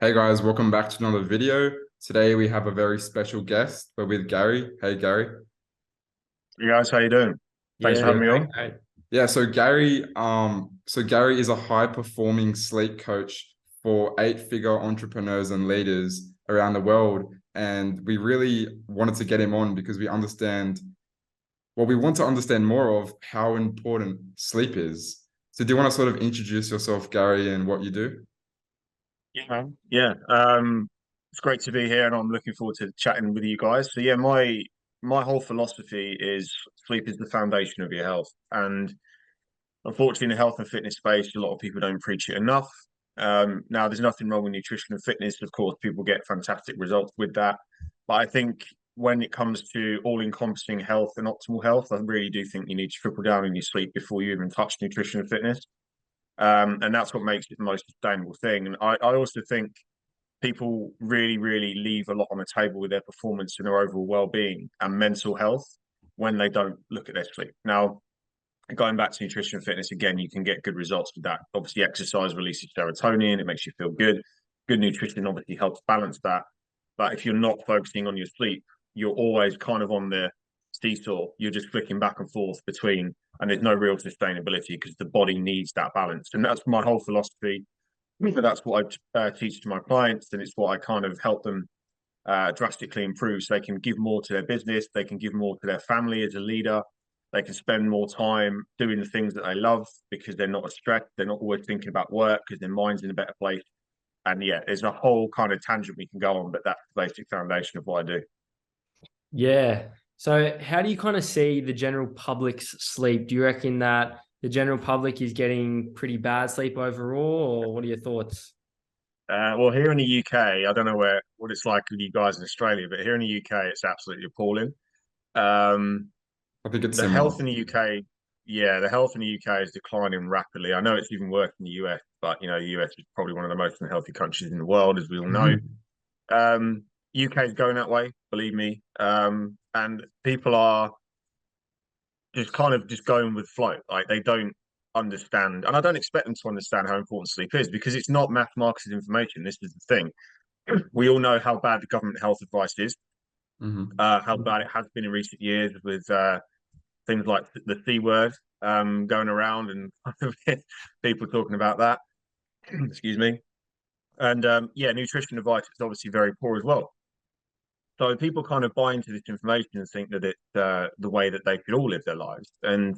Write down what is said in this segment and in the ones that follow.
Hey guys, welcome back to another video. Today we have a very special guest. We're with Gary. Hey Gary. Hey guys, how you doing? Thanks That's for good. having me on. Great. Yeah, so Gary is a high-performing sleep coach for eight-figure entrepreneurs and leaders around the world. And we really wanted to get him on because we want to understand more of how important sleep is. So do you want to sort of introduce yourself, Gary, and what you do? Yeah, man. Yeah, it's great to be here, and I'm looking forward to chatting with you guys. So yeah, my whole philosophy is sleep is the foundation of your health, and unfortunately, in the health and fitness space, a lot of people don't preach it enough. Now, there's nothing wrong with nutrition and fitness. Of course, people get fantastic results with that, but I think when it comes to all-encompassing health and optimal health, I really do think you need to triple down on your sleep before you even touch nutrition and fitness. And that's what makes it the most sustainable thing. And I also think people really, really leave a lot on the table with their performance and their overall well-being and mental health when they don't look at their sleep. Now, going back to nutrition and fitness again, you can get good results with that. Obviously, exercise releases serotonin, it makes you feel good. Good nutrition obviously helps balance that. But if you're not focusing on your sleep, you're always kind of on the seesaw. You're just flicking back and forth between, and there's no real sustainability because the body needs that balance. And that's my whole philosophy. So that's what I teach to my clients, and it's what I kind of help them drastically improve so they can give more to their business, they can give more to their family as a leader, they can spend more time doing the things that they love because they're not stressed, they're not always thinking about work because their mind's in a better place. And yeah, there's a whole kind of tangent we can go on, but that's the basic foundation of what I do. Yeah. So how do you kind of see the general public's sleep? Do you reckon that the general public is getting pretty bad sleep overall, or what are your thoughts? Well, here in the UK, I don't know what it's like with you guys in Australia, but here in the UK, it's absolutely appalling. Um, I think it's the similar. health in the UK, yeah, the health in the UK is declining rapidly. I know it's even worse in the US, but the US is probably one of the most unhealthy countries in the world, as we all know. UK is going that way, believe me. And people are just kind of just going with flow. Like they don't understand, and I don't expect them to understand how important sleep is because it's not math marketed information. This is the thing. We all know how bad the government health advice is, Hmm. how bad it has been in recent years with things like the C word going around and people talking about that. Excuse me. And yeah, nutrition advice is obviously very poor as well. So people kind of buy into this information and think that it's the way that they could all live their lives. And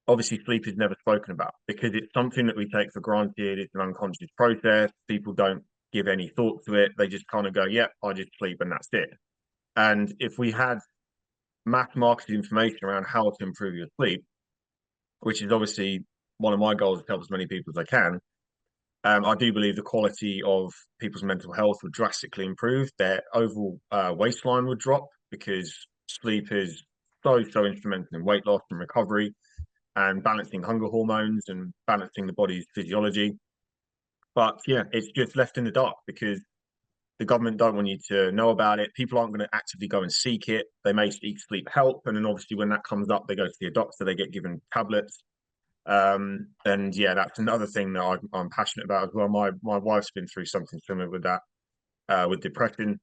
obviously, sleep is never spoken about because it's something that we take for granted. It's an unconscious process. People don't give any thought to it. They just kind of go, "Yep, I just sleep and that's it." And if we had mass marketed information around how to improve your sleep, which is obviously one of my goals to help as many people as I can, I do believe the quality of people's mental health would drastically improve. Their overall waistline would drop because sleep is so instrumental in weight loss and recovery and balancing hunger hormones and balancing the body's physiology. But yeah, it's just left in the dark because the government don't want you to know about it. People aren't going to actively go and seek it. They may seek sleep help, and then obviously when that comes up, they go to the doctor. They get given tablets. And yeah, that's another thing that I'm passionate about as well. My wife's been through something similar with that, with depression.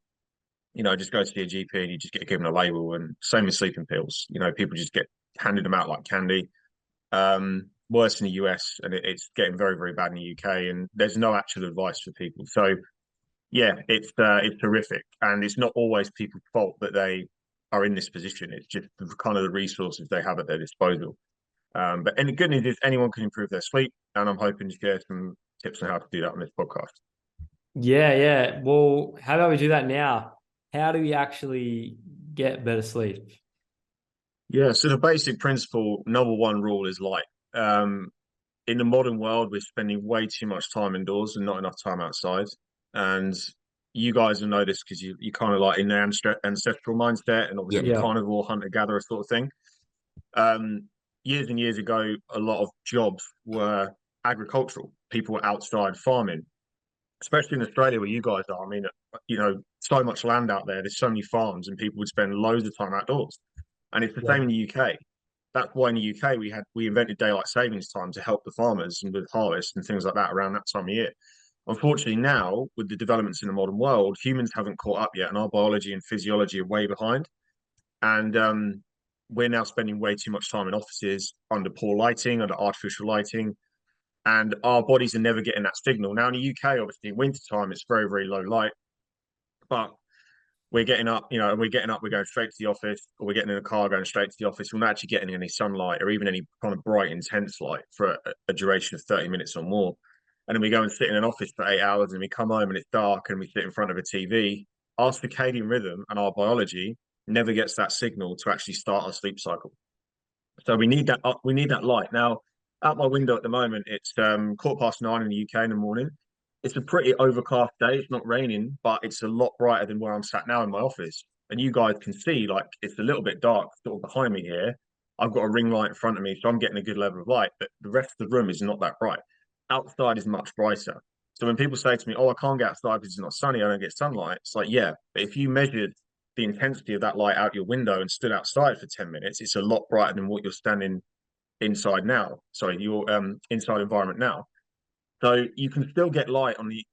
Just go to your GP and you just get given a label, and same with sleeping pills. People just get handed them out like candy. Worse in the US, and it's getting very, very bad in the UK. And there's no actual advice for people. So yeah, it's horrific, and it's not always people's fault that they are in this position. It's just kind of the resources they have at their disposal. But the good news is anyone can improve their sleep, and I'm hoping to share some tips on how to do that on this podcast. Yeah, yeah. Well, how about we do that now? How do we actually get better sleep? Yeah, so the basic principle, number one rule is light. Um, in the modern world, we're spending way too much time indoors and not enough time outside. And you guys will know this because you kind of like in the ancestral mindset and Yeah. obviously Yeah. carnivore hunter gatherer sort of thing. Um, Years and years ago, a lot of jobs were agricultural. People were outside farming, especially in Australia where you guys are. I mean, so much land out there. There's so many farms, and people would spend loads of time outdoors. And it's the Yeah. same in the UK. That's why in the UK we invented daylight savings time to help the farmers and with harvest and things like that around that time of year. Unfortunately, now with the developments in the modern world, humans haven't caught up yet, and our biology and physiology are way behind. And we're now spending way too much time in offices under poor lighting, under artificial lighting, and our bodies are never getting that signal. Now in the UK, obviously, in winter time, it's very, very low light, but we're getting up, we're getting up, we're going straight to the office, or we're getting in a car going straight to the office. We're not actually getting any sunlight or even any kind of bright, intense light for a duration of 30 minutes or more. And then we go and sit in an office for 8 hours, and we come home and it's dark and we sit in front of a TV. Our circadian rhythm and our biology never gets that signal to actually start our sleep cycle. So we need that we need that light. Now, out my window at the moment, it's 9:15 in the UK in the morning. It's a pretty overcast day. It's not raining, but it's a lot brighter than where I'm sat now in my office. And you guys can see, like, it's a little bit dark sort of behind me here. I've got a ring light in front of me, so I'm getting a good level of light, but the rest of the room is not that bright. Outside is much brighter. So when people say to me, "Oh, I can't get outside because it's not sunny, I don't get sunlight," it's like, yeah, but if you measured the intensity of that light out your window and stood outside for 10 minutes, it's a lot brighter than what you're standing inside now. Sorry, your inside environment now. So you can still get light on the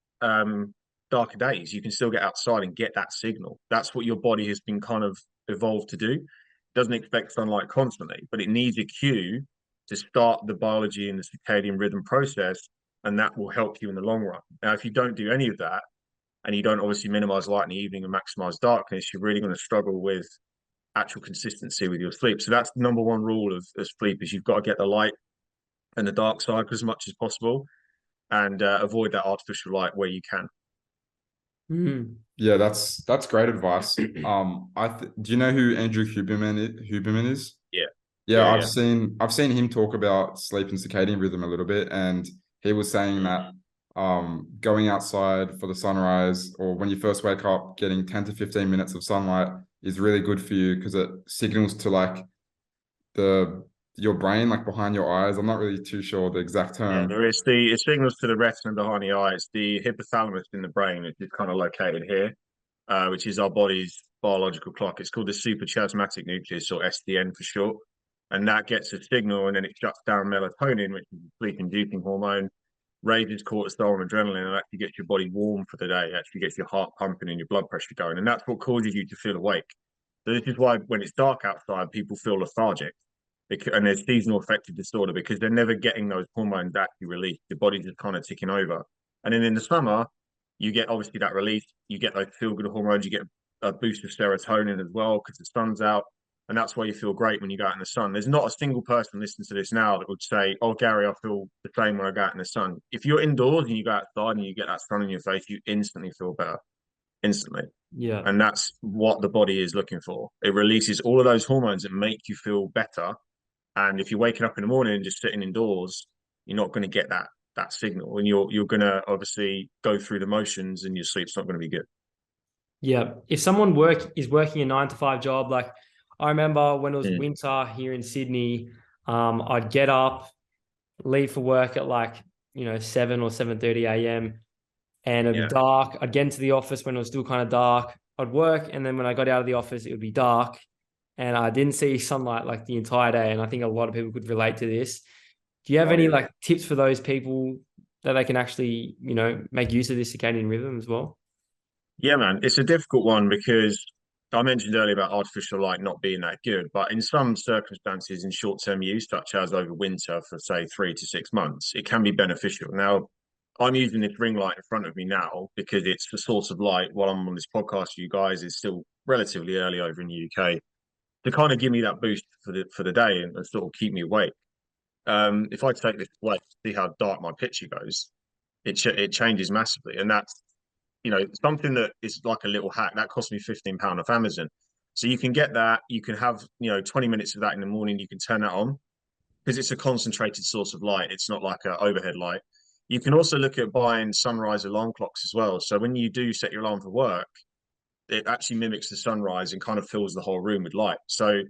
darker days. You can still get outside and get that signal. That's what your body has been kind of evolved to do. It doesn't expect sunlight constantly, but it needs a cue to start the biology and the circadian rhythm process, and that will help you in the long run. Now, if you don't do any of that, and you don't obviously minimize light in the evening and maximize darkness, you're really going to struggle with actual consistency with your sleep. So that's the number one rule of sleep: is you've got to get the light and the dark side as much as possible, and avoid that artificial light where you can. Yeah, that's great advice. Do you know who Andrew Huberman is? Yeah. Yeah, I've seen him talk about sleep and circadian rhythm a little bit, and he was saying that going outside for the sunrise, or when you first wake up, getting 10 to 15 minutes of sunlight is really good for you because it signals to like your brain, like behind your eyes. I'm not really too sure the exact term. Yeah, it signals to the retina behind the eye. It's the hypothalamus in the brain, which is kind of located here, which is our body's biological clock. It's called the suprachiasmatic nucleus, or SDN for short. And that gets a signal, and then it shuts down melatonin, which is a sleep-inducing hormone, raises cortisol and adrenaline, and actually gets your body warm for the day. It actually gets your heart pumping and your blood pressure going. And that's what causes you to feel awake. So this is why when it's dark outside, people feel lethargic. And there's seasonal affective disorder because they're never getting those hormones actually released. The body's just kind of ticking over. And then in the summer, you get obviously that release. You get those feel-good hormones. You get a boost of serotonin as well because the sun's out. And that's why you feel great when you go out in the sun. There's not a single person listening to this now that would say, "Oh, Gary, I feel the same when I go out in the sun." If you're indoors and you go outside and you get that sun in your face, you instantly feel better. Instantly. Yeah. And that's what the body is looking for. It releases all of those hormones that make you feel better. And if you're waking up in the morning and just sitting indoors, you're not going to get that signal, and you're going to obviously go through the motions, and your sleep's not going to be good. Yeah. If someone is working a 9 to 5 job, like I remember when it was winter here in Sydney, I'd get up, leave for work at 7 or 7:30 a.m. and it'd be dark. I'd get into the office when it was still kind of dark. I'd work, and then when I got out of the office, it would be dark. And I didn't see sunlight like the entire day. And I think a lot of people could relate to this. Do you have any tips for those people that they can actually, make use of this circadian rhythm as well? Yeah, man, it's a difficult one because I mentioned earlier about artificial light not being that good, but in some circumstances, in short-term use, such as over winter for say 3 to 6 months, it can be beneficial. Now, I'm using this ring light in front of me now because it's the source of light while I'm on this podcast for you guys. It's still relatively early over in the UK to kind of give me that boost for the day and sort of keep me awake. If I take this away, see how dark my picture goes, it changes massively, and that's something that is like a little hack that cost me £15 off Amazon. So you can get that. You can have 20 minutes of that in the morning. You can turn that on because it's a concentrated source of light. It's not like an overhead light. You can also look at buying sunrise alarm clocks as well. So when you do set your alarm for work, it actually mimics the sunrise and kind of fills the whole room with light. So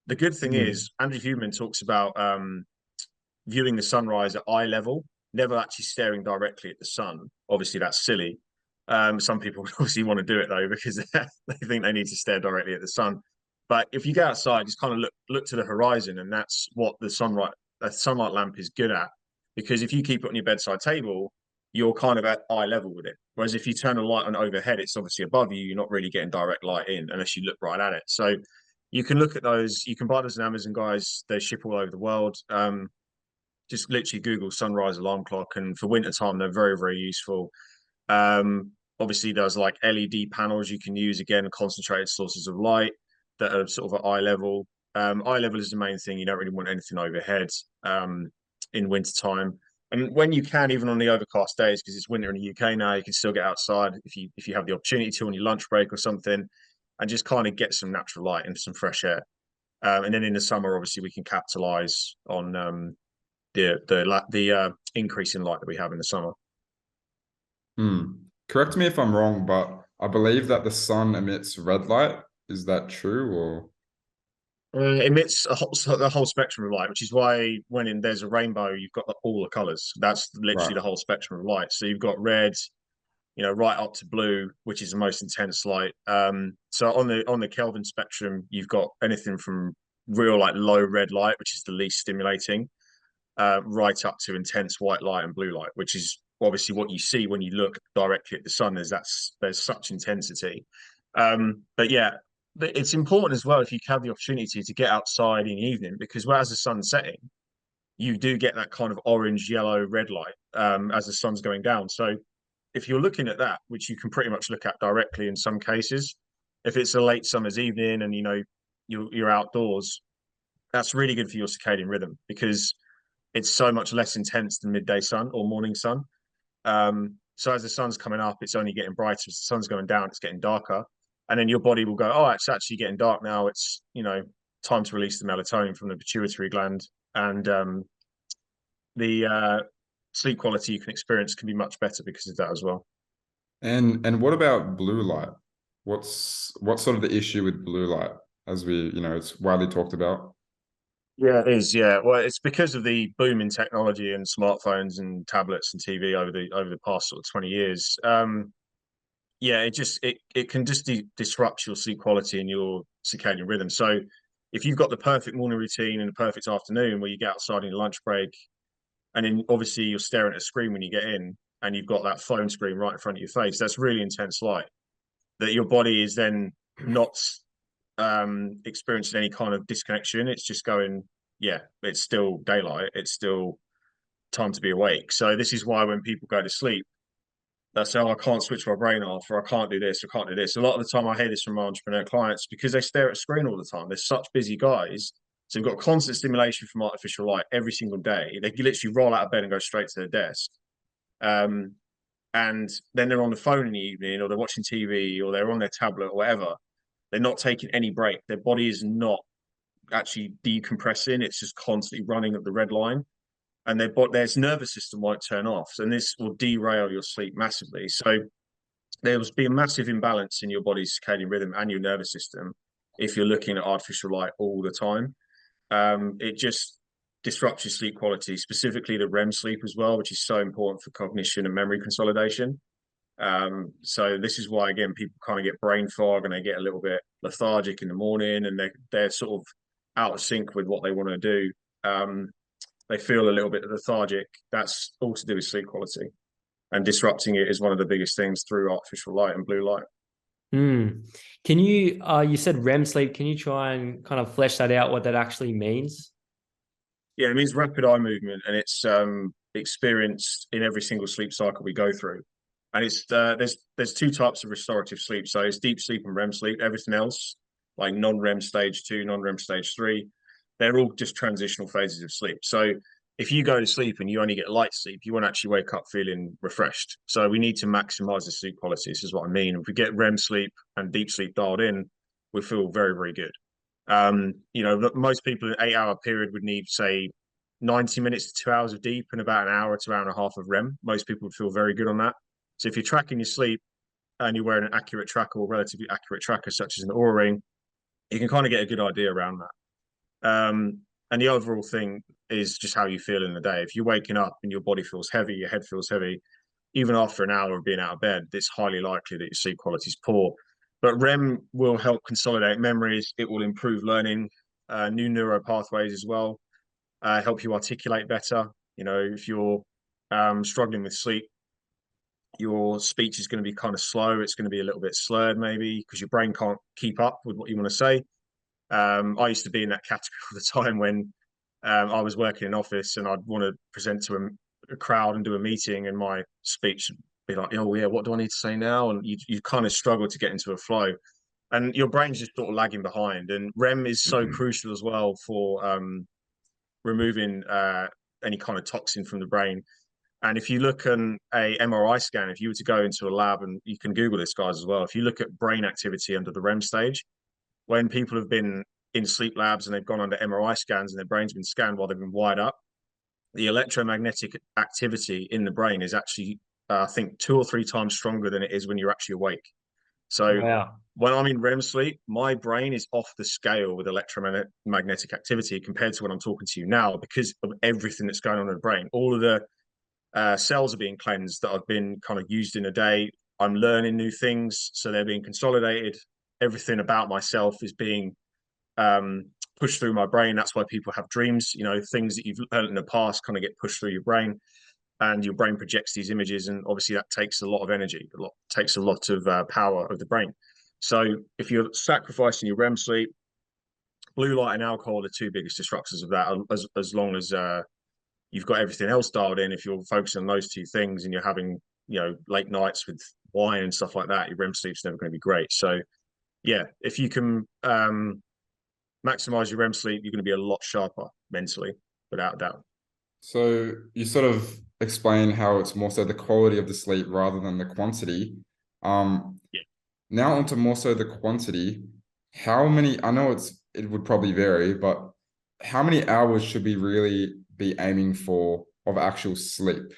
the good thing is, Andrew Huberman talks about viewing the sunrise at eye level, never actually staring directly at the sun. Obviously, that's silly. Some people obviously want to do it though because they think they need to stare directly at the sun. But if you go outside, just kind of look to the horizon, and that's what the sunlight lamp is good at. Because if you keep it on your bedside table, you're kind of at eye level with it. Whereas if you turn a light on overhead, it's obviously above you. You're not really getting direct light in unless you look right at it. So you can look at those. You can buy those on Amazon, guys. They ship all over the world. Just literally Google sunrise alarm clock, and for winter time, they're very, very useful. Obviously, there's like LED panels you can use, again, concentrated sources of light that are sort of at eye level. Eye level is the main thing. You don't really want anything overhead in winter time. And when you can, even on the overcast days, because it's winter in the UK now, you can still get outside if you have the opportunity to on your lunch break or something, and just kind of get some natural light and some fresh air. And then in the summer, obviously, we can capitalize on the increase in light that we have in the summer. Correct me if I'm wrong, but I believe that the sun emits red light. Is that true, or? Emits the whole spectrum of light, which is why there's a rainbow, you've got all the colors. That's literally the whole spectrum of light. So you've got red, right up to blue, which is the most intense light. So on the Kelvin spectrum, you've got anything from real like low red light, which is the least stimulating, right up to intense white light and blue light, which is obviously what you see when you look directly at the sun. There's such intensity. But yeah, it's important as well if you have the opportunity to get outside in the evening, because as the sun's setting, you do get that kind of orange, yellow, red light as the sun's going down. So if you're looking at that, which you can pretty much look at directly in some cases, if it's a late summer's evening and you're outdoors, that's really good for your circadian rhythm, because it's so much less intense than midday sun or morning sun. So as the sun's coming up, it's only getting brighter. As the sun's going down, it's getting darker. And then your body will go, oh, it's actually getting dark now. It's, time to release the melatonin from the pituitary gland. And the sleep quality you can experience can be much better because of that as well. And what about blue light? What's sort of the issue with blue light, as it's widely talked about? Yeah, it is. Yeah, well, it's because of the boom in technology and smartphones and tablets and TV over the past sort of 20 years. Yeah, it can just disrupt your sleep quality and your circadian rhythm. So if you've got the perfect morning routine and the perfect afternoon where you get outside in your lunch break, and then obviously you're staring at a screen when you get in, and you've got that phone screen right in front of your face, that's really intense light that your body is then not experiencing any kind of disconnection. It's just going, yeah, it's still daylight. It's still time to be awake. So this is why when people go to sleep, they say, oh, I can't switch my brain off, or I can't do this, or I can't do this. A lot of the time I hear this from my entrepreneur clients because they stare at a screen all the time. They're such busy guys. So they've got constant stimulation from artificial light every single day. They literally roll out of bed and go straight to their desk. And then they're on the phone in the evening, or they're watching TV, or they're on their tablet or whatever. They're not taking any break. Their body is not actually decompressing. It's just constantly running at the red line. And their nervous system won't turn off. And this will derail your sleep massively. So there will be a massive imbalance in your body's circadian rhythm and your nervous system if you're looking at artificial light all the time. It just disrupts your sleep quality, specifically the REM sleep as well, which is so important for cognition and memory consolidation. So this is why, again, people kind of get brain fog and they get a little bit lethargic in the morning, and they're sort of out of sync with what they want to do. They feel a little bit lethargic. That's all to do with sleep quality, and disrupting it is one of the biggest things through artificial light and blue light. Can you said REM sleep, can you try and kind of flesh that out, what that actually means? Yeah, it means rapid eye movement, and it's experienced in every single sleep cycle we go through. And it's there's two types of restorative sleep. So it's deep sleep and REM sleep. Everything else, like non-REM stage 2, non-REM stage 3, they're all just transitional phases of sleep. So if you go to sleep and you only get light sleep, you won't actually wake up feeling refreshed. So we need to maximize the sleep quality. This is what I mean. If we get REM sleep and deep sleep dialed in, we feel very, very good. Most people in an 8-hour period would need, say, 90 minutes to 2 hours of deep and about an hour to hour and a half of REM. Most people would feel very good on that. So if you're tracking your sleep and you're wearing an accurate tracker or relatively accurate tracker, such as an Oura Ring, you can kind of get a good idea around that. And the overall thing is just how you feel in the day. If you're waking up and your body feels heavy, your head feels heavy, even after an hour of being out of bed, it's highly likely that your sleep quality is poor. But REM will help consolidate memories. It will improve learning, new neural pathways as well, help you articulate better. If you're struggling with sleep, your speech is going to be kind of slow. It's going to be a little bit slurred maybe because your brain can't keep up with what you want to say. I used to be in that category all the time when I was working in office and I'd want to present to a crowd and do a meeting, and my speech would be like, oh yeah, what do I need to say now? And you kind of struggle to get into a flow, and your brain's just sort of lagging behind. And REM is so crucial as well for removing any kind of toxin from the brain. And if you look on a MRI scan, if you were to go into a lab, and you can Google this, guys, as well, if you look at brain activity under the REM stage, when people have been in sleep labs and they've gone under MRI scans and their brain's been scanned while they've been wired up, the electromagnetic activity in the brain is actually, I think, 2 or 3 times stronger than it is when you're actually awake. So Wow. when I'm in REM sleep, my brain is off the scale with electromagnetic activity compared to when I'm talking to you now, because of everything that's going on in the brain. All of the cells are being cleansed that have been kind of used in a day. I'm learning new things, so they're being consolidated. Everything about myself is being pushed through my brain. That's why people have dreams. You know, things that you've learned in the past kind of get pushed through your brain, and your brain projects these images. And obviously, that takes a lot of energy. Takes a lot of power of the brain. So if you're sacrificing your REM sleep, blue light and alcohol are the 2 biggest disruptors of that. As long as you've got everything else dialed in, if you're focusing on those 2 things and you're having, you know, late nights with wine and stuff like that, your REM sleep's never going to be great. So yeah, if you can maximize your REM sleep, you're going to be a lot sharper mentally, without a doubt. So you sort of explain how it's more so the quality of the sleep rather than the quantity. Yeah. Now onto more so the quantity. How many, I know it would probably vary, but how many hours should we really be aiming for of actual sleep?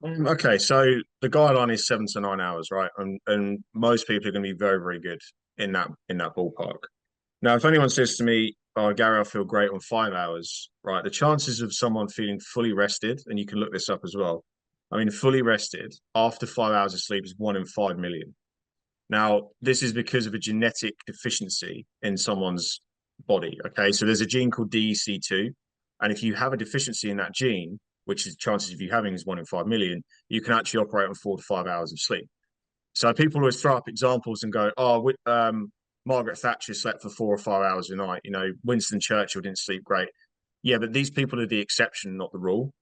Okay, so the guideline is 7 to 9 hours, right? And most people are going to be very, very good in that ballpark. Now, if anyone says to me, "Oh, Gary, I feel great on 5 hours," right? The chances of someone feeling fully rested, and you can look this up as well. I mean, fully rested after 5 hours of sleep is 1 in 5 million. Now, this is because of a genetic deficiency in someone's body. Okay, so there's a gene called DEC2, and if you have a deficiency in that gene, which is chances of you having is 1 in 5 million, you can actually operate on 4 to 5 hours of sleep. So people always throw up examples and go, "Oh, Margaret Thatcher slept for 4 or 5 hours a night. You know, Winston Churchill didn't sleep great." Yeah, but these people are the exception, not the rule.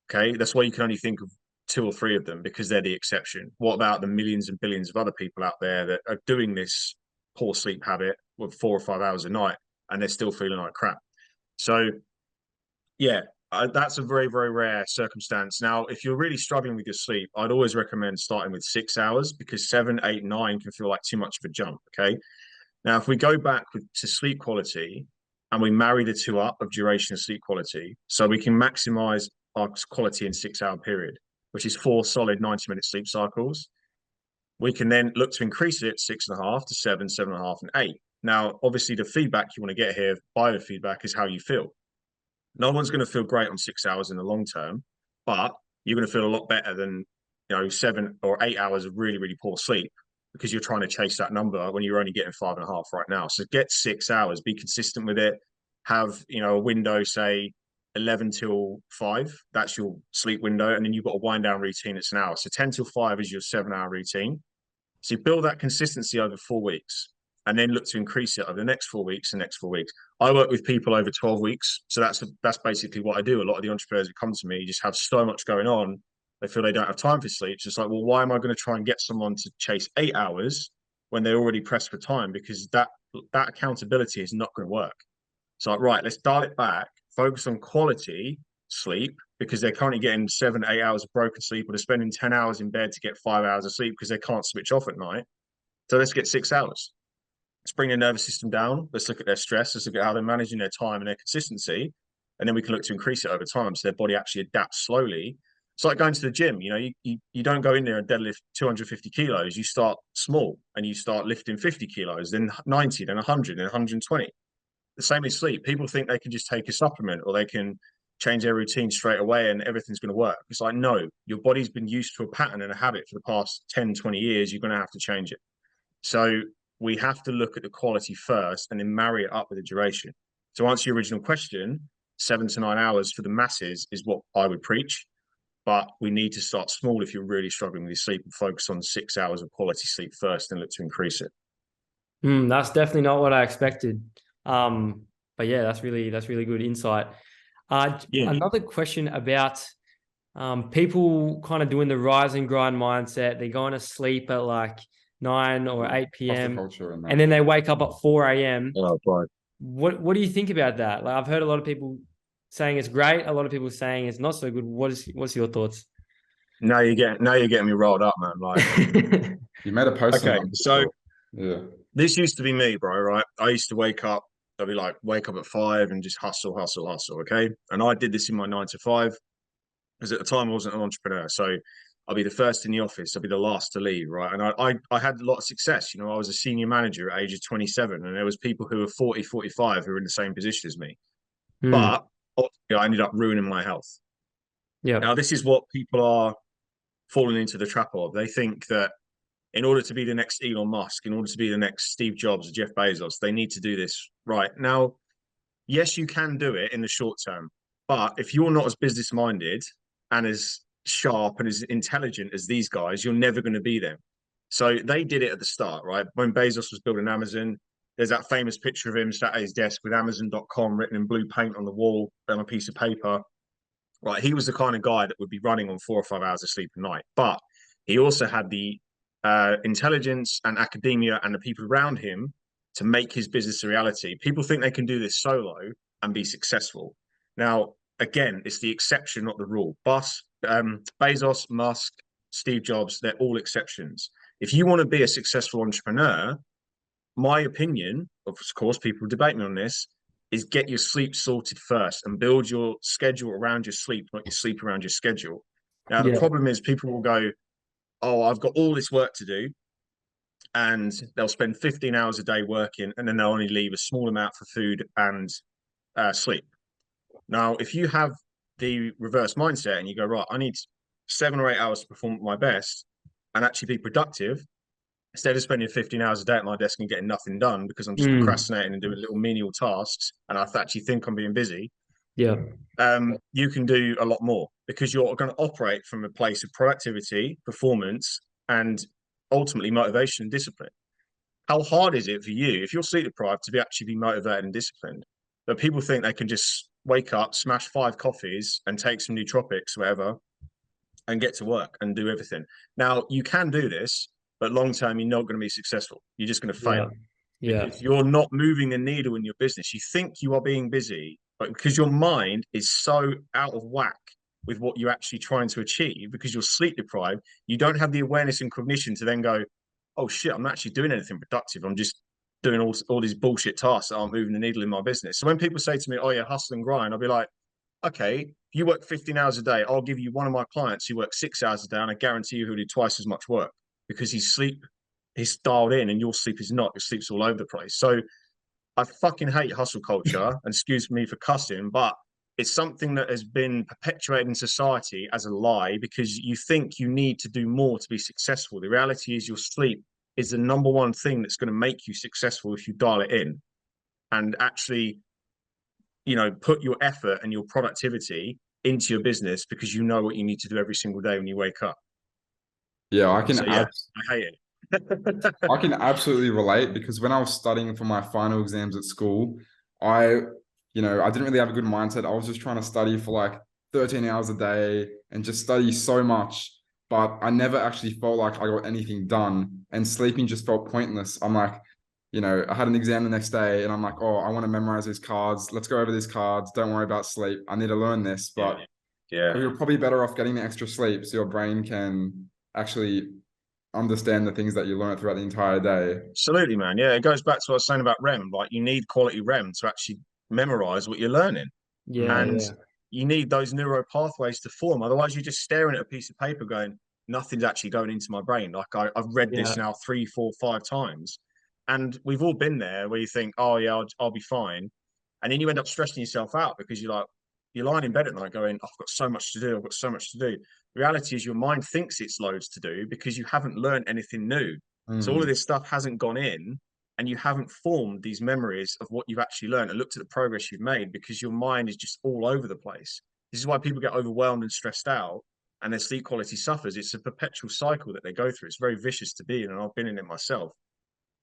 Okay, that's why you can only think of 2 or 3 of them, because they're the exception. What about the millions and billions of other people out there that are doing this poor sleep habit with 4 or 5 hours a night and they're still feeling like crap? So yeah, that's a very, very rare circumstance. Now, if you're really struggling with your sleep, I'd always recommend starting with 6 hours, because 7, 8, 9 can feel like too much of a jump. Okay. Now, if we go back to sleep quality and we marry the 2 up of duration and sleep quality, so we can maximize our quality in 6 hour period, which is 4 solid 90-minute sleep cycles, we can then look to increase it 6.5 to 7, 7.5, and 8. Now, obviously, the feedback you want to get here, biofeedback, is how you feel. No one's going to feel great on 6 hours in the long term, but you're going to feel a lot better than, you know, 7 or 8 hours of really, really poor sleep, because you're trying to chase that number when you're only getting 5.5 right now. So get 6 hours, be consistent with it. Have, you know, a window, say 11 till 5. That's your sleep window, and then you've got a wind down routine. It's an hour. So 10 till 5 is your 7 hour routine. So you build that consistency over 4 weeks, and then look to increase it over the next 4 weeks and next 4 weeks. I work with people over 12 weeks. So that's basically what I do. A lot of the entrepreneurs that come to me just have so much going on. They feel they don't have time for sleep. It's just like, well, why am I going to try and get someone to chase 8 hours when they're already pressed for time? Because that accountability is not going to work. So like, right, let's dial it back, focus on quality sleep, because they're currently getting 7, 8 hours of broken sleep, or they're spending 10 hours in bed to get 5 hours of sleep because they can't switch off at night. So let's get 6 hours. Let's bring their nervous system down. Let's look at their stress. Let's look at how they're managing their time and their consistency. And then we can look to increase it over time, so their body actually adapts slowly. It's like going to the gym. You know, you don't go in there and deadlift 250 kilos. You start small and you start lifting 50 kilos, then 90, then 100, then 120. The same as sleep. People think they can just take a supplement or they can change their routine straight away and everything's going to work. It's like, no, your body's been used to a pattern and a habit for the past 10, 20 years. You're going to have to change it. So we have to look at the quality first and then marry it up with the duration. To answer your original question, 7 to 9 hours for the masses is what I would preach. but we need to start small if you're really struggling with your sleep, and focus on 6 hours of quality sleep first and look to increase it. That's definitely not what I expected. But yeah, that's really good insight. Another question about people kind of doing the rise and grind mindset. They're going to sleep at like 9 or 8 p.m. and then they wake up at 4 a.m. Oh, right. What do you think about that? Like, I've heard a lot of people saying it's great, a lot of people saying it's not so good. What's your thoughts? Now you're getting me rolled up, man. Like, you made a post on okay, that. so yeah, this used to be me, bro, right? I used to wake up, I'd be like, wake up at 5 and just hustle, okay? And I did this in my 9 to 5, because at the time I wasn't an entrepreneur. So I'll be the first in the office, I'll be the last to leave, right? And I had a lot of success. You know, I was a senior manager at age of 27, and there was people who were 40, 45 who were in the same position as me. But I ended up ruining my health. Yeah. Now, this is what people are falling into the trap of. They think that in order to be the next Elon Musk, in order to be the next Steve Jobs or Jeff Bezos, they need to do this right. Now, yes, you can do it in the short term, but if you're not as business minded and as sharp and as intelligent as these guys, you're never going to be them. So they did it at the start, right? When Bezos was building Amazon, there's that famous picture of him sat at his desk with Amazon.com written in blue paint on the wall on a piece of paper. Right, he was the kind of guy that would be running on 4 or 5 hours of sleep a night, but he also had the intelligence and academia and the people around him to make his business a reality. People think they can do this solo and be successful. Now, again, it's the exception, not the rule. Bezos, Musk, Steve Jobs, they're all exceptions. If you want to be a successful entrepreneur, my opinion, of course, people debate me on this, is get your sleep sorted first and build your schedule around your sleep, not your sleep around your schedule. Now, the problem is people will go, oh, I've got all this work to do. And they'll spend 15 hours a day working, and then they'll only leave a small amount for food and sleep. Now, if you have the reverse mindset and you go, right, I need 7 or 8 hours to perform at my best and actually be productive, instead of spending 15 hours a day at my desk and getting nothing done because I'm just procrastinating and doing little menial tasks, and I actually think I'm being busy, you can do a lot more because you're going to operate from a place of productivity, performance, and ultimately motivation and discipline. How hard is it for you, if you're sleep deprived, to actually be motivated and disciplined? But people think they can just wake up, smash 5 coffees and take some nootropics, whatever, and get to work and do everything. Now, you can do this, but long term, you're not going to be successful. You're just going to fail. Because you're not moving the needle in your business. You think you are being busy, but because your mind is so out of whack with what you're actually trying to achieve, because you're sleep deprived, you don't have the awareness and cognition to then go, oh shit, I'm not actually doing anything productive. I'm just doing all these bullshit tasks that aren't moving the needle in my business. So when people say to me, oh yeah, hustle and grind, I'll be like, okay, you work 15 hours a day. I'll give you one of my clients who works 6 hours a day, and I guarantee you he'll do twice as much work because his sleep is dialed in and your sleep is not. Your sleep's all over the place. So I fucking hate hustle culture, and excuse me for cussing, but it's something that has been perpetuated in society as a lie because you think you need to do more to be successful. The reality is your sleep is the number one thing that's going to make you successful if you dial it in and actually, you know, put your effort and your productivity into your business because you know what you need to do every single day when you wake up. Yeah, I hate it. I can absolutely relate because when I was studying for my final exams at school, I didn't really have a good mindset. I was just trying to study for like 13 hours a day and just study so much, but I never actually felt like I got anything done, and sleeping just felt pointless. I'm like, I had an exam the next day and I'm like, oh, I want to memorize these cards. Let's go over these cards. Don't worry about sleep. I need to learn this, but you're probably better off getting the extra sleep so your brain can actually understand the things that you learn throughout the entire day. Absolutely, man. Yeah, it goes back to what I was saying about REM. Like, you need quality REM to actually memorize what you're learning. You need those neural pathways to form. Otherwise, you're just staring at a piece of paper going, nothing's actually going into my brain. Like, I've read this now 3, 4, 5 times. And we've all been there where you think, oh, yeah, I'll be fine. And then you end up stressing yourself out because you're lying in bed at night going, I've got so much to do. I've got so much to do. The reality is your mind thinks it's loads to do because you haven't learned anything new. So all of this stuff hasn't gone in, and you haven't formed these memories of what you've actually learned and looked at the progress you've made because your mind is just all over the place. This is why people get overwhelmed and stressed out and their sleep quality suffers. It's a perpetual cycle that they go through. It's very vicious to be in, and I've been in it myself.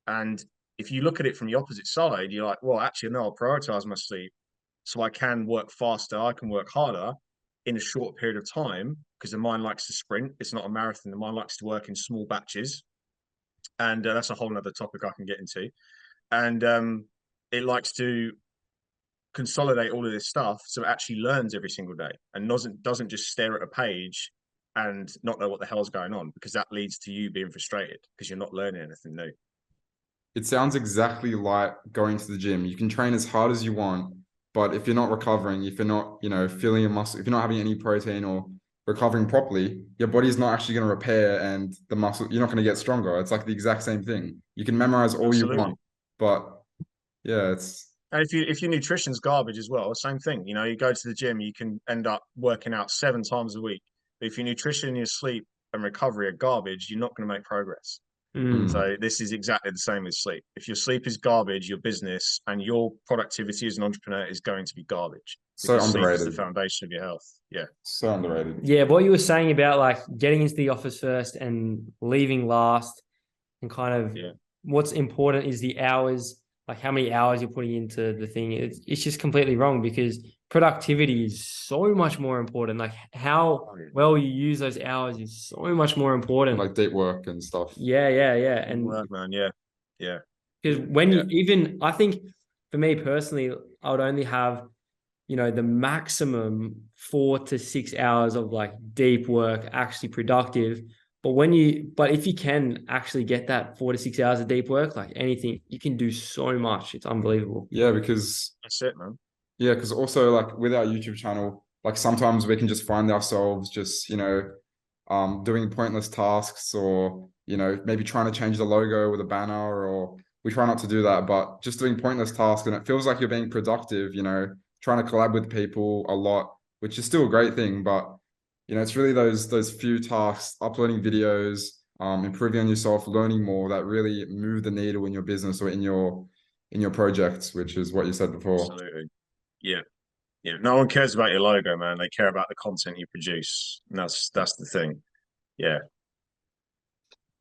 And if you look at it from the opposite side, you're like, well, actually, no, I'll prioritize my sleep so I can work faster, I can work harder in a short period of time, because the mind likes to sprint. It's not a marathon. The mind likes to work in small batches. And that's a whole other topic I can get into. And it likes to consolidate all of this stuff so it actually learns every single day and doesn't just stare at a page and not know what the hell's going on, because that leads to you being frustrated because you're not learning anything new. It sounds exactly like going to the gym. You can train as hard as you want, but if you're not recovering, if you're not, feeling your muscle, if you're not having any protein or recovering properly, your body's not actually going to repair, and the muscle, you're not going to get stronger. It's like the exact same thing. You can memorize all you want, but yeah, it's. And if your nutrition's garbage as well, same thing. You go to the gym, you can end up working out 7 times a week. But if your nutrition, your sleep, and recovery are garbage, you're not going to make progress. So this is exactly the same with sleep. If your sleep is garbage, your business and your productivity as an entrepreneur is going to be garbage. So underrated. Sleep is the foundation of your health. Yeah. So underrated. Yeah, what you were saying about like getting into the office first and leaving last, and kind of what's important is the hours, like how many hours you're putting into the thing. It's just completely wrong, because productivity is so much more important. Like how well you use those hours is so much more important. Like deep work and stuff. Yeah. And work, man. Yeah. Because when I think for me personally, I would only have, the maximum 4 to 6 hours of like deep work, actually productive. But if you can actually get that 4 to 6 hours of deep work, like anything, you can do so much. It's unbelievable. Yeah, because that's it, man. Yeah, because also like with our YouTube channel, like sometimes we can just find ourselves just, doing pointless tasks, or, maybe trying to change the logo with a banner, or we try not to do that, but just doing pointless tasks, and it feels like you're being productive, trying to collab with people a lot, which is still a great thing, but it's really those few tasks, uploading videos, improving on yourself, learning more, that really move the needle in your business or in your projects, which is what you said before. Absolutely. Yeah. No one cares about your logo, man. They care about the content you produce. And that's the thing. Yeah.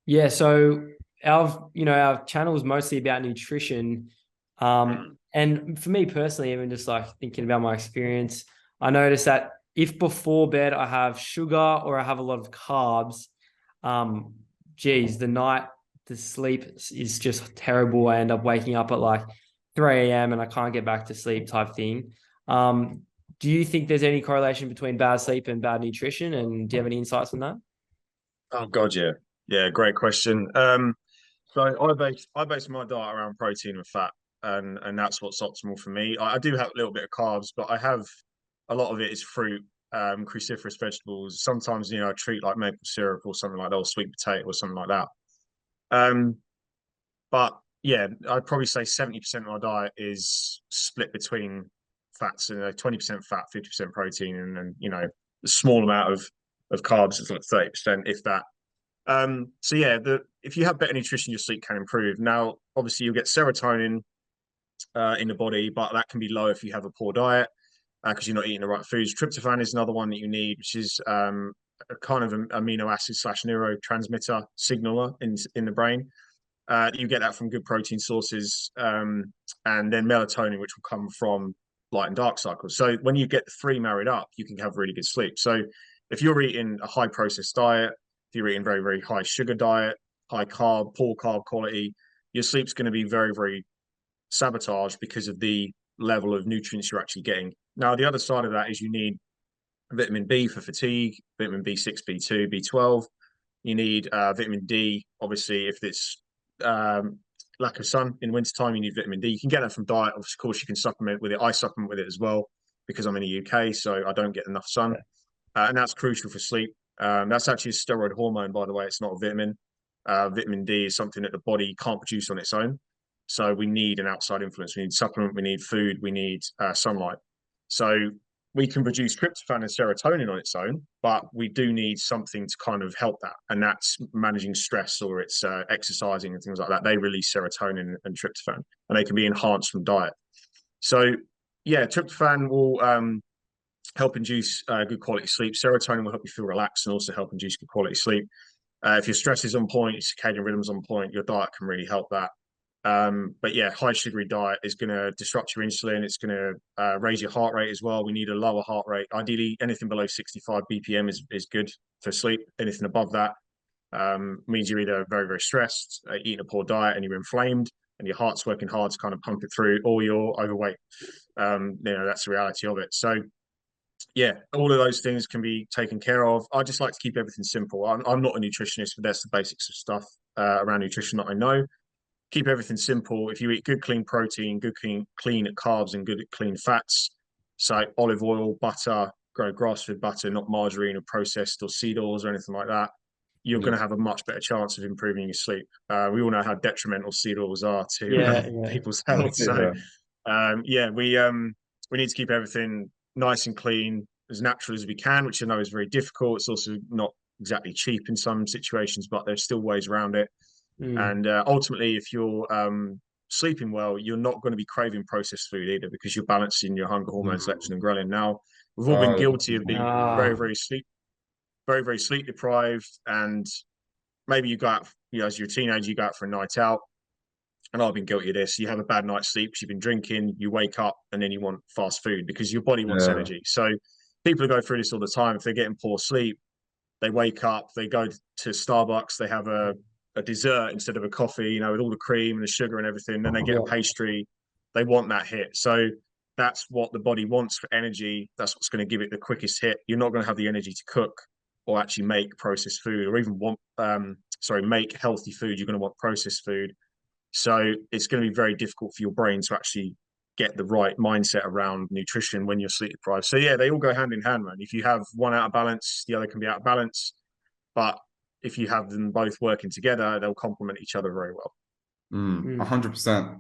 Yeah. So our channel is mostly about nutrition. And for me personally, even just like thinking about my experience, I noticed that if before bed I have sugar or I have a lot of carbs, the night the sleep is just terrible. I end up waking up at like 3 a.m. and I can't get back to sleep type thing. Do you think there's any correlation between bad sleep and bad nutrition? And do you have any insights on that? Oh God, yeah. Yeah, great question. So I base my diet around protein and fat, and that's what's optimal for me. I do have a little bit of carbs, but I have a lot of it is fruit, cruciferous vegetables. Sometimes, I treat like maple syrup or something like that, or sweet potato or something like that. But yeah, I'd probably say 70% of my diet is split between fats, and 20% fat, 50% protein, and a small amount of carbs. It's like 30%, if that. So yeah, if you have better nutrition, your sleep can improve. Now, obviously, you'll get serotonin in the body, but that can be low if you have a poor diet, because you're not eating the right foods. Tryptophan is another one that you need, which is a kind of an amino acid / neurotransmitter signaler in the brain. You get that from good protein sources, and then melatonin, which will come from light and dark cycles. So when you get the 3 married up, you can have really good sleep. So if you're eating a high processed diet, if you're eating very, very high sugar diet, high carb, poor carb quality, your sleep's going to be very, very sabotaged because of the level of nutrients you're actually getting. Now, the other side of that is you need vitamin B for fatigue, vitamin B6, B2, B12. You need vitamin D, obviously, if it's lack of sun in wintertime, you need vitamin D. You can get that from diet. Of course, you can supplement with it. I supplement with it as well because I'm in the UK, so I don't get enough sun. And that's crucial for sleep. That's actually a steroid hormone, by the way. It's not a vitamin. Vitamin D is something that the body can't produce on its own. So we need an outside influence. We need supplement, we need food, we need sunlight. So we can produce tryptophan and serotonin on its own, but we do need something to kind of help that. And that's managing stress, or it's exercising and things like that. They release serotonin and tryptophan, and they can be enhanced from diet. So yeah, tryptophan will help induce good quality sleep. Serotonin will help you feel relaxed and also help induce good quality sleep. If your stress is on point, your circadian rhythm's on point, your diet can really help that. But yeah, high sugary diet is going to disrupt your insulin. It's going to raise your heart rate as well. We need a lower heart rate. Ideally, anything below 65 BPM is good for sleep. Anything above that means you're either very, very stressed, eating a poor diet, and you're inflamed, and your heart's working hard to kind of pump it through, or you're overweight. That's the reality of it. So yeah, all of those things can be taken care of. I just like to keep everything simple. I'm not a nutritionist, but that's the basics of stuff around nutrition that I know. Keep everything simple. If you eat good, clean protein, good, clean carbs, and good, clean fats, so olive oil, butter, grow grass-fed butter, not margarine or processed or seed oils or anything like that, you're going to have a much better chance of improving your sleep. We all know how detrimental seed oils are to people's health. So, we need to keep everything nice and clean, as natural as we can, which I know is very difficult. It's also not exactly cheap in some situations, but there's still ways around it. And ultimately, if you're sleeping well, you're not going to be craving processed food either, because you're balancing your hunger hormones, leptin and ghrelin. Now, we've all been guilty of being very, very sleep deprived, and maybe you go out, as you're a teenager, you go out for a night out. And I've been guilty of this. You have a bad night's sleep because you've been drinking, you wake up, and then you want fast food because your body wants energy. So people go through this all the time. If they're getting poor sleep, they wake up, they go to Starbucks, they have a dessert instead of a coffee, with all the cream and the sugar and everything. Then they get a pastry. They want that hit. So that's what the body wants for energy. That's what's going to give it the quickest hit. You're not going to have the energy to cook or actually make processed food, or even make healthy food. You're going to want processed food. So it's going to be very difficult for your brain to actually get the right mindset around nutrition when you're sleep deprived. So yeah, they all go hand in hand, man. If you have one out of balance, the other can be out of balance. But if you have them both working together, they'll complement each other very well. 100%.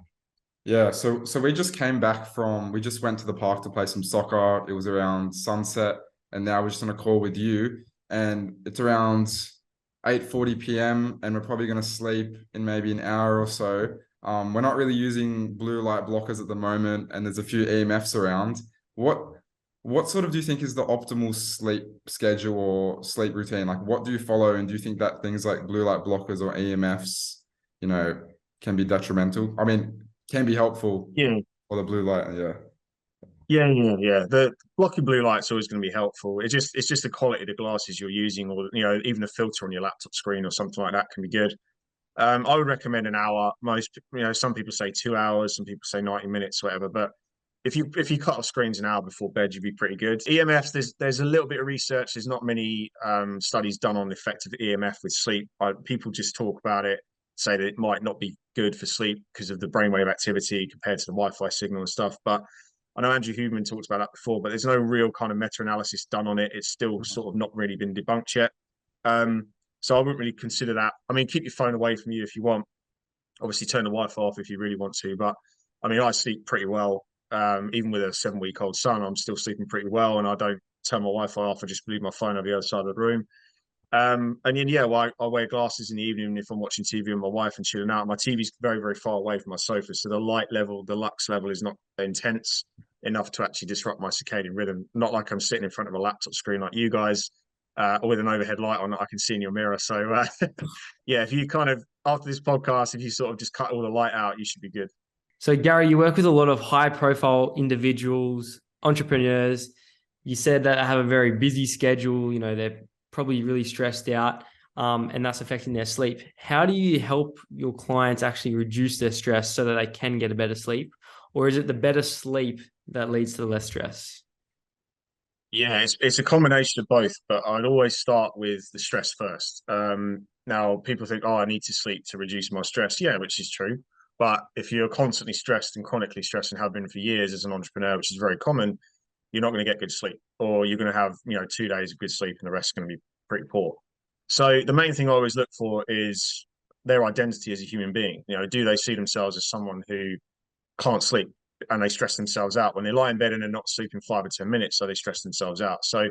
Yeah. So we just we just went to the park to play some soccer. It was around sunset, and now we're just on a call with you, and it's around 8:40 p.m. and we're probably going to sleep in maybe an hour or so. We're not really using blue light blockers at the moment, and there's a few EMFs around. What sort of do you think is the optimal sleep schedule or sleep routine? Like, what do you follow? And do you think that things like blue light blockers or EMFs, can be detrimental? I mean, can be helpful. Yeah. For the blue light, yeah. Yeah. The blocking blue light's always going to be helpful. It's just the quality of the glasses you're using, or even a filter on your laptop screen or something like that can be good. I would recommend an hour. Some people say 2 hours, some people say 90 minutes, whatever. But if you cut off screens an hour before bed, you'd be pretty good. EMFs, there's a little bit of research. There's not many studies done on the effect of EMF with sleep. People just talk about it, say that it might not be good for sleep because of the brainwave activity compared to the Wi-Fi signal and stuff. But I know Andrew Huberman talked about that before, but there's no real kind of meta-analysis done on it. It's still sort of not really been debunked yet. So I wouldn't really consider that. I mean, keep your phone away from you if you want. Obviously, turn the Wi-Fi off if you really want to. But I mean, I sleep pretty well. Even with a 7-week-old son, I'm still sleeping pretty well, and I don't turn my Wi-Fi off. I just leave my phone on the other side of the room. And then I wear glasses in the evening if I'm watching TV with my wife and chilling out. My TV's very, very far away from my sofa, so the light level, the lux level is not intense enough to actually disrupt my circadian rhythm. Not like I'm sitting in front of a laptop screen like you guys, or with an overhead light on that I can see in your mirror. So if you kind of, after this podcast, if you sort of just cut all the light out, you should be good. So Gary, you work with a lot of high profile individuals, entrepreneurs. You said that have a very busy schedule. They're probably really stressed out, and that's affecting their sleep. How do you help your clients actually reduce their stress so that they can get a better sleep? Or is it the better sleep that leads to the less stress? Yeah, it's a combination of both, but I'd always start with the stress first. Now, people think, I need to sleep to reduce my stress. Yeah, which is true. But if you're constantly stressed and chronically stressed and have been for years as an entrepreneur, which is very common, you're not going to get good sleep, or you're going to have 2 days of good sleep and the rest is going to be pretty poor. So the main thing I always look for is their identity as a human being. Do they see themselves as someone who can't sleep and they stress themselves out when they lie in bed and they're not sleeping 5 or 10 minutes, so they stress themselves out? So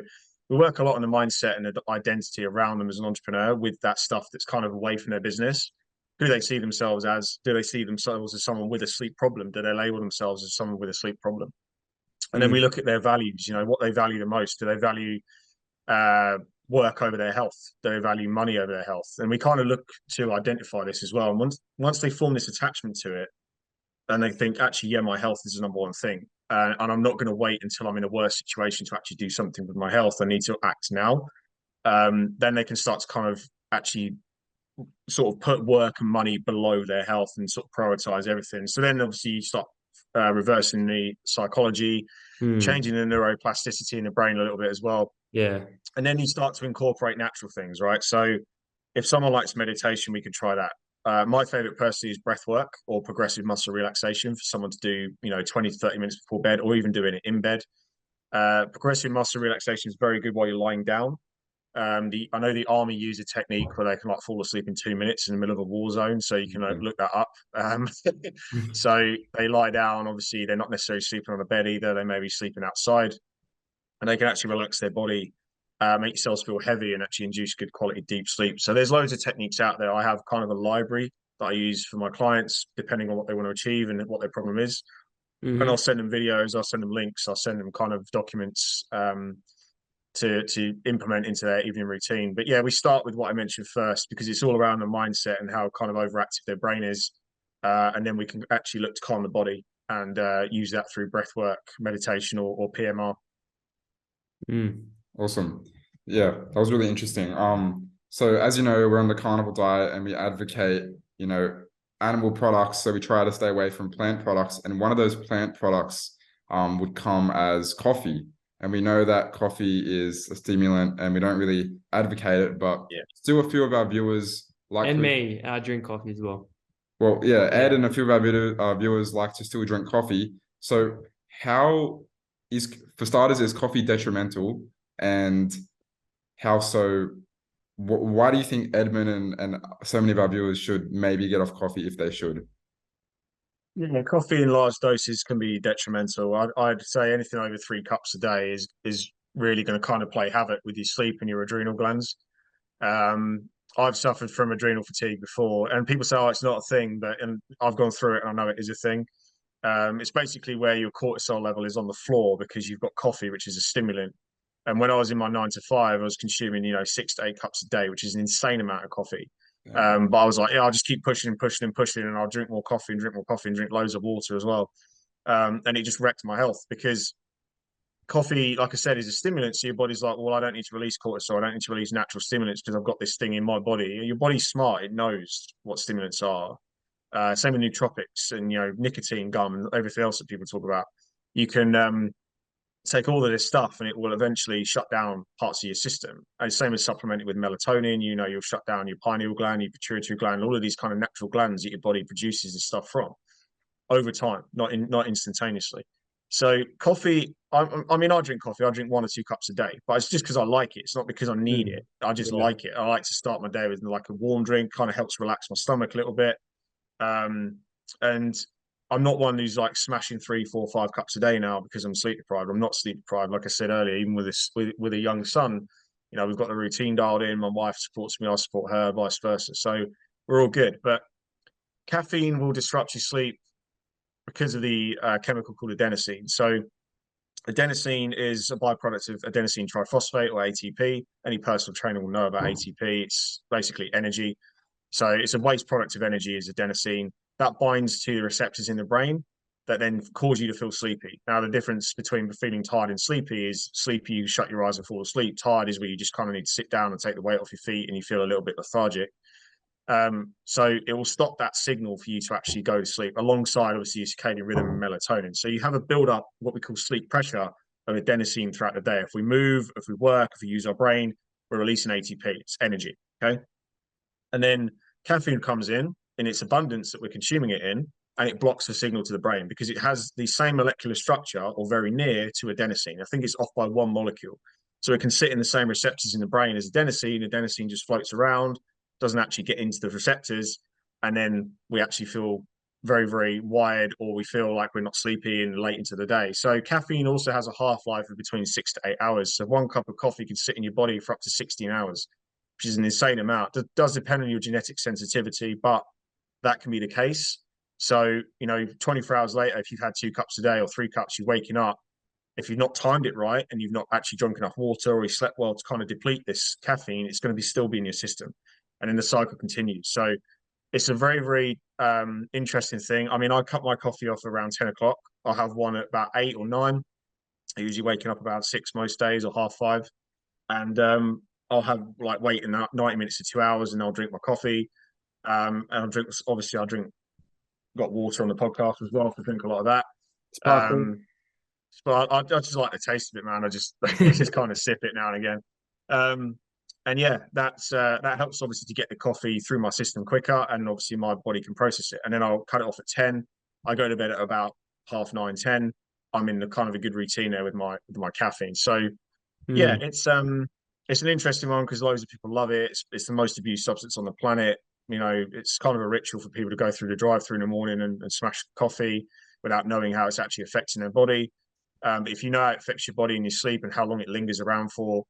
we work a lot on the mindset and the identity around them as an entrepreneur with that stuff that's kind of away from their business. Who they see themselves as? Do they see themselves as someone with a sleep problem? Do they label themselves as someone with a sleep problem? And then we look at their values, you know, what they value the most. Do they value work over their health? Do they value money over their health? And we kind of look to identify this as well. And once they form this attachment to it, and they think, actually, yeah, my health is the number one thing. And I'm not going to wait until I'm in a worse situation to actually do something with my health. I need to act now. Then they can start to kind of actually sort of put work and money below their health and sort of prioritize everything. So then obviously you start reversing the psychology, changing the neuroplasticity in the brain a little bit as well. Yeah. And then you start to incorporate natural things, right? So if someone likes meditation, we could try that. My favorite personally is breath work or progressive muscle relaxation for someone to do, you know, 20 to 30 minutes before bed, or even doing it in bed. Progressive muscle relaxation is very good while you're lying down. I know the army use a technique where they can like fall asleep in 2 minutes in the middle of a war zone, so you can look that up. So they lie down. Obviously, they're not necessarily sleeping on a bed either. They may be sleeping outside, and they can actually relax their body, make yourselves feel heavy, and actually induce good quality deep sleep. So there's loads of techniques out there. I have kind of a library that I use for my clients, depending on what they want to achieve and what their problem is. And I'll send them videos, I'll send them links, I'll send them kind of documents to implement into their evening routine. But yeah, we start with what I mentioned first, because it's all around the mindset and how kind of overactive their brain is. And then we can actually look to calm the body and use that through breath work, meditation, or PMR. Awesome. Yeah, that was really interesting. So as you know, we're on the carnivore diet and we advocate, you know, animal products. So we try to stay away from plant products. And one of those plant products would come as coffee. And we know that coffee is a stimulant and we don't really advocate it, but still a few of our viewers like and me, I drink coffee as well. Well, yeah, Ed and a few of our viewers like to still drink coffee. So how is, for starters, is coffee detrimental? And how so? Why do you think Edmund and so many of our viewers should maybe get off coffee if they should? Yeah, coffee in large doses can be detrimental. I'd say anything over 3 cups a day is really going to kind of play havoc with your sleep and your adrenal glands. I've suffered from adrenal fatigue before, and people say, "Oh, it's not a thing," and I've gone through it, and I know it is a thing. It's basically where your cortisol level is on the floor because you've got coffee, which is a stimulant. And when I was in my 9 to 5, I was consuming, 6 to 8 cups a day, which is an insane amount of coffee. But I was like, yeah, I'll just keep pushing and pushing and pushing, and I'll drink more coffee and drink more coffee and drink loads of water as well. And it just wrecked my health, because coffee, like I said, is a stimulant. So your body's like, well, I don't need to release cortisol. I don't need to release natural stimulants because I've got this thing in my body. Your body's smart. It knows what stimulants are. Same with nootropics and, nicotine gum and everything else that people talk about. You can take all of this stuff and it will eventually shut down parts of your system. And same as supplementing with melatonin, you'll shut down your pineal gland, your pituitary gland, all of these kind of natural glands that your body produces this stuff from over time, not instantaneously. So coffee, I drink coffee. I drink 1 or 2 cups a day, but it's just because I like it. It's not because I need it. I just like it. I like to start my day with like a warm drink, kind of helps relax my stomach a little bit. And I'm not one who's like smashing 3, 4, 5 cups a day now because I'm sleep deprived. I'm not sleep deprived. Like I said earlier, even with a young son, we've got the routine dialed in. My wife supports me, I support her, vice versa. So we're all good. But caffeine will disrupt your sleep because of the chemical called adenosine. So adenosine is a byproduct of adenosine triphosphate, or ATP. Any personal trainer will know about ATP. It's basically energy. So it's a waste product of energy, is adenosine. That binds to the receptors in the brain that then cause you to feel sleepy. Now, the difference between feeling tired and sleepy is sleepy, you shut your eyes and fall asleep. Tired is where you just kind of need to sit down and take the weight off your feet and you feel a little bit lethargic. So it will stop that signal for you to actually go to sleep, alongside obviously your circadian rhythm and melatonin. So you have a build up, what we call sleep pressure, of adenosine throughout the day. If we move, if we work, if we use our brain, we're releasing ATP. It's energy. Okay. And then caffeine comes in its abundance that we're consuming it in, and it blocks the signal to the brain because it has the same molecular structure, or very near to adenosine. I think it's off by 1 molecule. So it can sit in the same receptors in the brain as adenosine. Adenosine just floats around, doesn't actually get into the receptors. And then we actually feel very, very wired, or we feel like we're not sleepy and late into the day. So caffeine also has a half-life of between 6 to 8 hours. So 1 cup of coffee can sit in your body for up to 16 hours, which is an insane amount. It does depend on your genetic sensitivity, but that can be the case. So, 24 hours later, if you've had 2 cups a day or 3 cups, you're waking up, if you've not timed it right and you've not actually drunk enough water or you slept well to kind of deplete this caffeine, it's going to still be in your system, and then the cycle continues. So it's a very, very interesting thing. I mean, I cut my coffee off around 10 o'clock. I'll have one at about 8 or 9. I usually waking up about 6 most days, or half 5. And I'll have like waiting 90 minutes to 2 hours, and I'll drink my coffee. And I'll drink, obviously, got water on the podcast as well, so I drink a lot of that. But I just like the taste of it, man. I just kind of sip it now and again. And yeah, that helps obviously to get the coffee through my system quicker, and obviously my body can process it. And then I'll cut it off at 10. I go to bed at about 9:30, 10. I'm in the kind of a good routine there with my caffeine. So yeah, it's an interesting one because loads of people love it. It's the most abused substance on the planet. You know, it's kind of a ritual for people to go through the drive-through in the morning and smash coffee without knowing how it's actually affecting their body. If you know how it affects your body in your sleep and how long it lingers around for,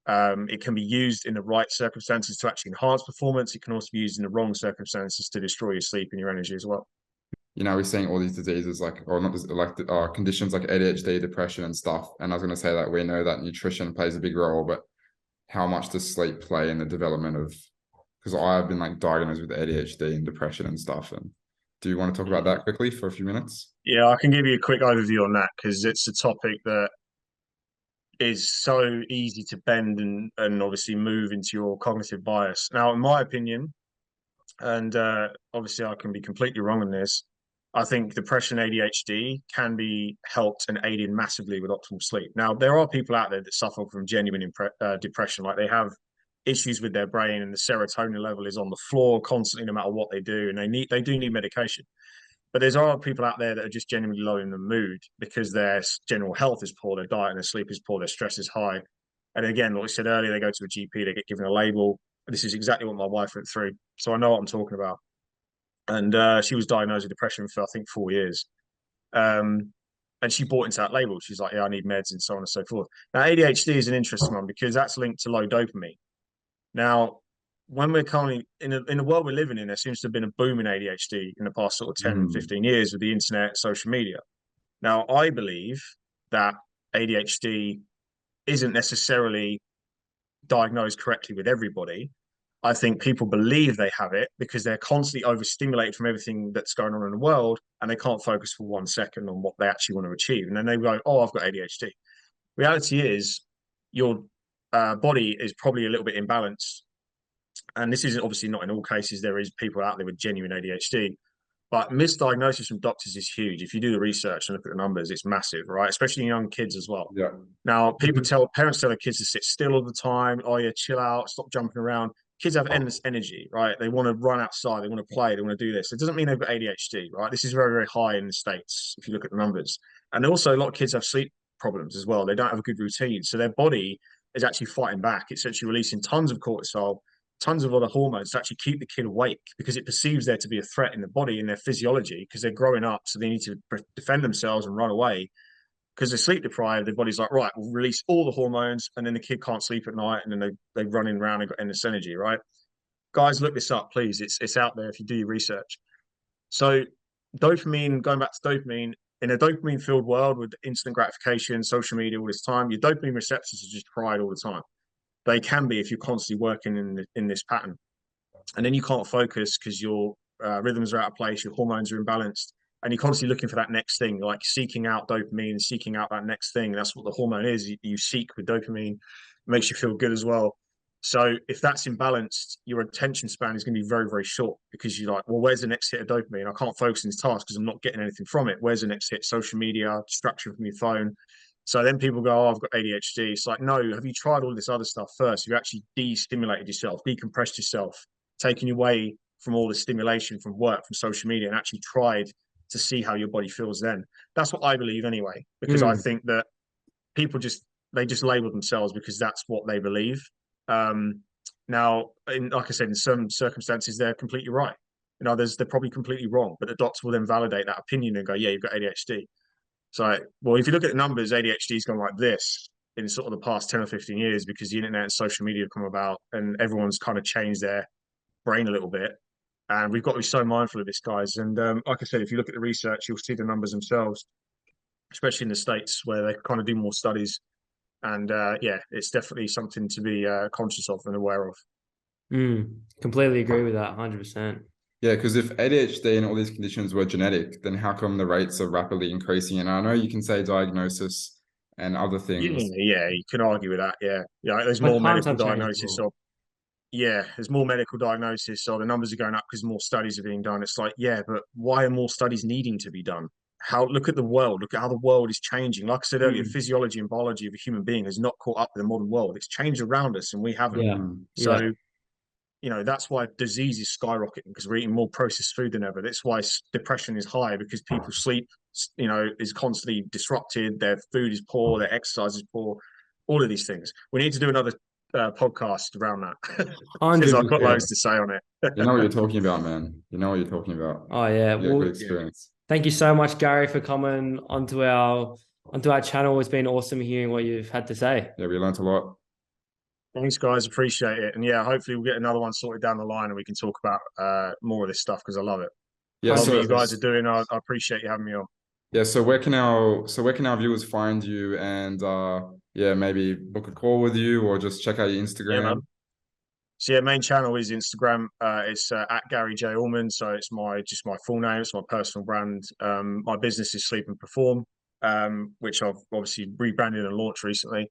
it can be used in the right circumstances to actually enhance performance. It can also be used in the wrong circumstances to destroy your sleep and your energy as well. You know, we're seeing all these diseases or not like conditions like ADHD, depression and stuff. And I was going to say that we know that nutrition plays a big role, but how much does sleep play in the development of, because I've been like diagnosed with ADHD and depression and stuff. And do you want to talk about that quickly for a few minutes? Yeah, I can give you a quick overview on that because it's a topic that is so easy to bend and obviously move into your cognitive bias. Now, in my opinion, and obviously I can be completely wrong on this, I think depression, ADHD can be helped and aided massively with optimal sleep. Now, there are people out there that suffer from genuine depression, like they have issues with their brain and the serotonin level is on the floor constantly, no matter what they do, and they do need medication. But there's other people out there that are just genuinely low in the mood because their general health is poor, their diet and their sleep is poor, their stress is high. And again, like I said earlier, they go to a GP, they get given a label. This is exactly what my wife went through. So I know what I'm talking about. And she was diagnosed with depression for, I think, 4 years. And she bought into that label. She's like, yeah, I need meds and so on and so forth. Now, ADHD is an interesting one because that's linked to low dopamine. Now, when we're currently in the world we're living in, there seems to have been a boom in ADHD in the past sort of 10, 15 years with the internet, social media. Now, I believe that ADHD isn't necessarily diagnosed correctly with everybody. I think people believe they have it because they're constantly overstimulated from everything that's going on in the world and they can't focus for 1 second on what they actually want to achieve. And then they go, oh, I've got ADHD. Reality is your body is probably a little bit imbalanced. And this is obviously not in all cases. There is people out there with genuine ADHD, but misdiagnosis from doctors is huge. If you do the research and look at the numbers, it's massive, right? Especially in young kids as well. Yeah. Now, parents tell their kids to sit still all the time. Oh, yeah, chill out, stop jumping around. Kids have endless energy, right? They want to run outside, they want to play, they want to do this. It doesn't mean they've got ADHD, right? This is very, very high in the States if you look at the numbers. And also, a lot of kids have sleep problems as well. They don't have a good routine. So their body is actually fighting back. It's actually releasing tons of cortisol, tons of other hormones to actually keep the kid awake because it perceives there to be a threat in the body, in their physiology, because they're growing up. So they need to defend themselves and run away because they're sleep deprived. Their body's like, right, we'll release all the hormones, and then the kid can't sleep at night, and then they running around and got endless energy, right? Guys, look this up, please. It's out there if you do your research. So dopamine, going back to dopamine, in a dopamine filled world with instant gratification, social media all this time, your dopamine receptors are just fried all the time. They can be if you're constantly working in this pattern, and then you can't focus because your rhythms are out of place, your hormones are imbalanced, and you're constantly looking for that next thing, like seeking out dopamine, seeking out that next thing. That's what the hormone is. You seek with dopamine, it makes you feel good as well. So if that's imbalanced, your attention span is going to be very, very short because you're like, well, where's the next hit of dopamine? I can't focus on this task because I'm not getting anything from it. Where's the next hit? Social media, distraction from your phone. So then people go, oh, I've got ADHD. It's like, no, have you tried all this other stuff first? You actually de-stimulated yourself, decompressed yourself, taken you away from all the stimulation from work, from social media, and actually tried to see how your body feels then. That's what I believe anyway, because I think that people just label themselves because that's what they believe. Now, like I said, in some circumstances, they're completely right. In others, they're probably completely wrong, but the doctor will then validate that opinion and go, yeah, you've got ADHD. So, well, if you look at the numbers, ADHD has gone like this in sort of the past 10 or 15 years because the internet and social media have come about and everyone's kind of changed their brain a little bit. And we've got to be so mindful of this, guys. And like I said, if you look at the research, you'll see the numbers themselves. especially in the States where they kind of do more studies. And yeah, it's definitely something to be conscious of and aware of. Completely agree with that, 100%. Yeah, because if ADHD and all these conditions were genetic, then how come the rates are rapidly increasing? And I know you can say diagnosis and other things. Yeah, you can argue with that. Yeah, there's But more times medical have changed. diagnosis of. Yeah, there's more medical diagnosis, so the numbers are going up because more studies are being done. It's like, yeah, but why are more studies needing to be done? Look at the world, look at how the world is changing. Like I said earlier, physiology and biology of a human being has not caught up with the modern world. It's changed around us and we haven't. Yeah. So, that's why disease is skyrocketing because we're eating more processed food than ever. That's why depression is high because people's sleep, is constantly disrupted. Their food is poor, their exercise is poor, all of these things. We need to do another podcast around that because I've got loads to say on it. You know what you're talking about, man. You know what you're talking about. Oh yeah, good experience. Thank you so much, Gary, for coming onto our channel. It's been awesome hearing what you've had to say. Yeah, we learned a lot. Thanks, guys. Appreciate it. And yeah, hopefully we'll get another one sorted down the line and we can talk about more of this stuff because I love it. Yeah, so what you guys are doing. I appreciate you having me on. Yeah, so where can our viewers find you and maybe book a call with you or just check out your Instagram? Yeah, so yeah, main channel is Instagram. It's at Gary J Allman. So it's my full name. It's my personal brand. My business is Sleep and Perform, which I've obviously rebranded and launched recently.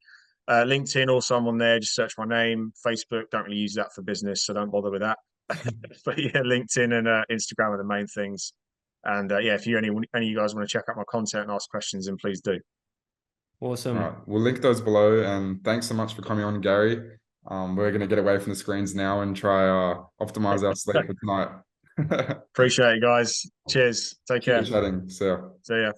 LinkedIn, also I'm on there. Just search my name. Facebook, don't really use that for business, so don't bother with that. But yeah, LinkedIn and Instagram are the main things. And yeah, if any of you guys want to check out my content and ask questions, then please do. Awesome. All right, we'll link those below. And thanks so much for coming on, Gary. We're going to get away from the screens now and try optimize our sleep for tonight. Appreciate it, guys. Cheers. Take care. Chatting. See ya. See ya.